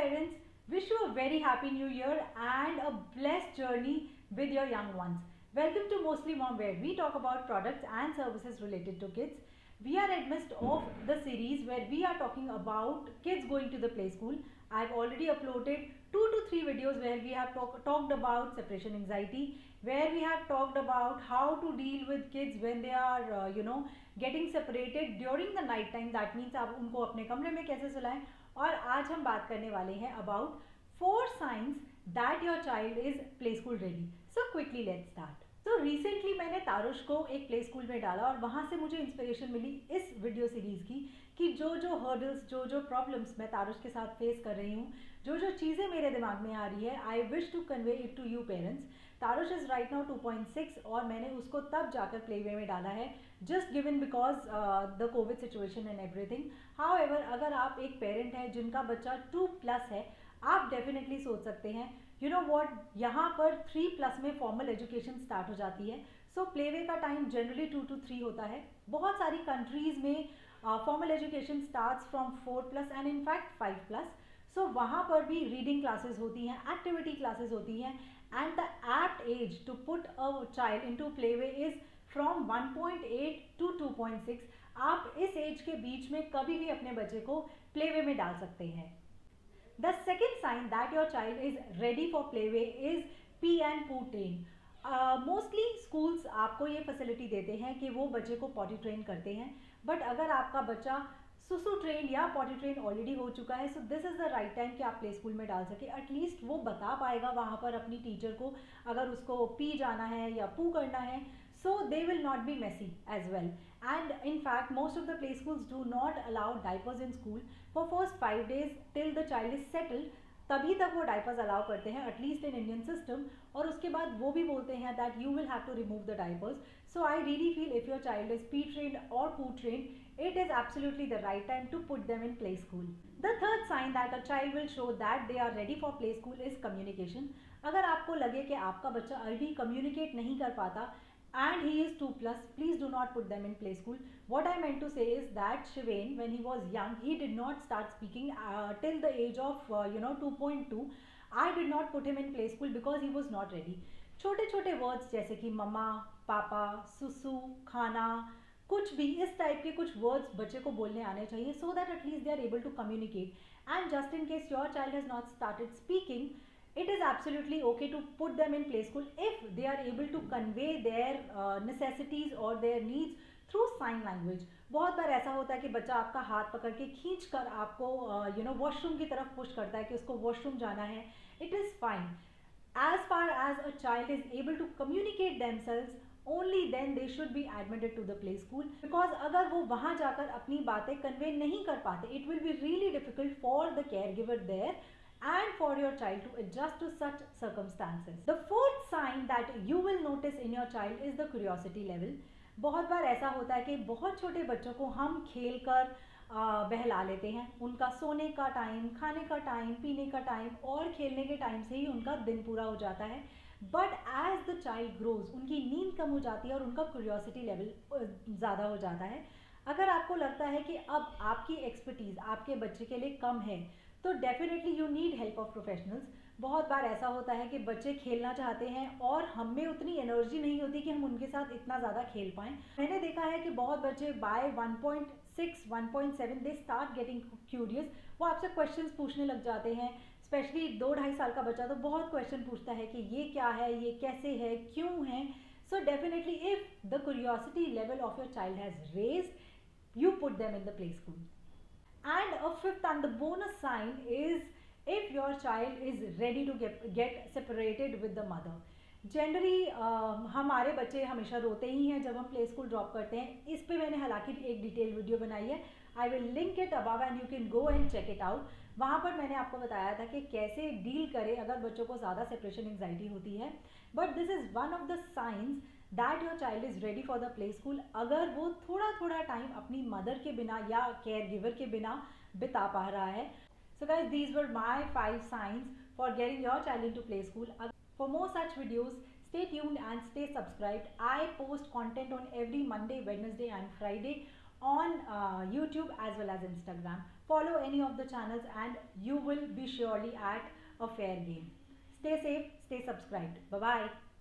parents, wish you a very happy new year and a blessed journey with your young ones. Welcome to Mostly Mom, where we talk about products and services related to kids. We are amidst of the series where we are talking about kids going to the play school. I've already uploaded 2 to 3 videos where we have talked about separation anxiety, where we have talked about how to deal with kids when they are getting separated during the night time. That means आप उनको अपने कमरे में कैसे सुलाएं. और आज हम बात करने वाले हैं about 4 signs that your child is play school ready. So quickly let's start. तो रिसेंटली मैंने तारुष को एक प्ले स्कूल में डाला और वहाँ से मुझे इंस्पिरेशन मिली इस वीडियो सीरीज़ की कि जो हर्डल्स, जो प्रॉब्लम्स मैं तारुष के साथ फेस कर रही हूँ, जो चीज़ें मेरे दिमाग में आ रही है, I wish to convey it to you parents. Tarush is right now 2.6 और मैंने उसको तब जाकर प्लेवे में डाला है just given because the Covid situation and everything. However, अगर आप एक पेरेंट हैं जिनका बच्चा 2+ है, आप डेफिनेटली सोच सकते हैं यू नो वॉट, यहाँ पर 3+ में फॉर्मल एजुकेशन स्टार्ट हो जाती है. सो प्लेवे का टाइम जनरली 2 to 3 होता है. बहुत सारी कंट्रीज़ में formal education starts from 4+ and in fact 5+. सो वहाँ पर भी रीडिंग क्लासेस होती हैं, एक्टिविटी क्लासेस होती हैं, and the apt age to put a child into playway is from 1.8 to 2.6. आप इस एज के बीच में कभी भी अपने बच्चे को प्लेवे में डाल सकते हैं. The second sign that your child is ready for playway is pee and poo train. Mostly schools आपको ये फैसिलिटी देते हैं कि वो बच्चे को पॉटी ट्रेन करते हैं, बट अगर आपका बच्चा सुसु ट्रेन या पॉटी ट्रेन ऑलरेडी हो चुका है, so this is the right time कि आप प्ले स्कूल में डाल सके. एटलीस्ट वो बता पाएगा वहाँ पर अपनी टीचर को अगर उसको पी जाना है या पू करना है, so they will not be messy as well. And in fact, most of the play schools do not allow diapers in school for first 5 days till the child is settled. तभी तक वो diapers allow करते हैं at least in Indian system, और उसके बाद वो भी बोलते हैं that you will have to remove the diapers. So I really feel if your child is pee trained और poo trained, it is absolutely the right time to put them in play school. The third sign that a child will show that they are ready for play school is communication. अगर आपको लगे कि आपका बच्चा अभी communicate नहीं कर पाता and he is 2+, please do not put them in play school. What I meant to say is that Shivain, when he was young, he did not start speaking till the age of 2.2. I did not put him in play school because he was not ready. छोटे छोटे words जैसे कि मम्मा, पापा, सुसु, खाना, कुछ भी इस टाइप के कुछ वर्ड्स बच्चे को बोलने आने चाहिए, so that at least they are able to communicate. And just in case your child has not started speaking, it is absolutely okay to put them in play school if they are able to convey their necessities or their needs through sign language. बहुत बार ऐसा होता है कि बच्चा आपका हाथ पकड़ के खींच कर आपको वॉशरूम की तरफ पुश करता है कि उसको वॉशरूम जाना है. It is fine as far as a child is able to communicate themselves. Only then they should be admitted to the play school, because अगर वो वहाँ जाकर अपनी बातें कन्वे नहीं कर पाते, it will be really difficult for the caregiver there and for your child to adjust to such circumstances. The fourth sign that you will notice in your child is the curiosity level. बहुत बार ऐसा होता है कि बहुत छोटे बच्चों को हम खेल कर बहला लेते हैं. उनका सोने का टाइम, खाने का टाइम, पीने का टाइम और खेलने के टाइम से ही उनका दिन पूरा हो जाता है. But as the child grows, उनकी नींद कम हो जाती है और उनका क्यूरियोसिटी लेवल ज़्यादा हो जाता है. अगर आपको लगता है कि अब आपकी एक्सपर्टीज़ आपके बच्चे के लिए कम है, तो definitely you need help of professionals. बहुत बार ऐसा होता है कि बच्चे खेलना चाहते हैं और हम में उतनी एनर्जी नहीं होती कि हम उनके साथ इतना ज़्यादा खेल पाएँ. मैंने देखा है कि बहुत बच्चे by 1.6, 1.7 they start getting curious. वो आपसे क्वेश्चंस पूछने लग जाते हैं. स्पेशली 2-2.5 साल का बच्चा तो बहुत क्वेश्चन पूछता है कि ये क्या है, ये कैसे है, क्यों है. So definitely if the curiosity level of your child has raised, you put them in the play school. And a fifth and the bonus sign is if your child is ready to get separated with the mother. Generally हमारे बच्चे हमेशा रोते ही हैं जब हम play school drop करते हैं. इस पे मैंने हालांकि एक डिटेल वीडियो बनाई है. I will link it above and you can go and check it out. वहाँ पर मैंने आपको बताया था कि कैसे डील करें अगर बच्चों को ज़्यादा सेपरेशन एंग्जाइटी होती है. But this is one of the science that your child is ready for the play school. अगर वो थोड़ा थोड़ा टाइम अपनी मदर के बिना या केयर गिवर के बिना बिता पा रहा है. So guys, these were my 5 signs for getting your child into play school. For more such videos, stay tuned and stay subscribed. I post content on every Monday, Wednesday and Friday on YouTube as well as Instagram. Follow any of the channels and you will be surely at a fair game. Stay safe, stay subscribed. Bye bye.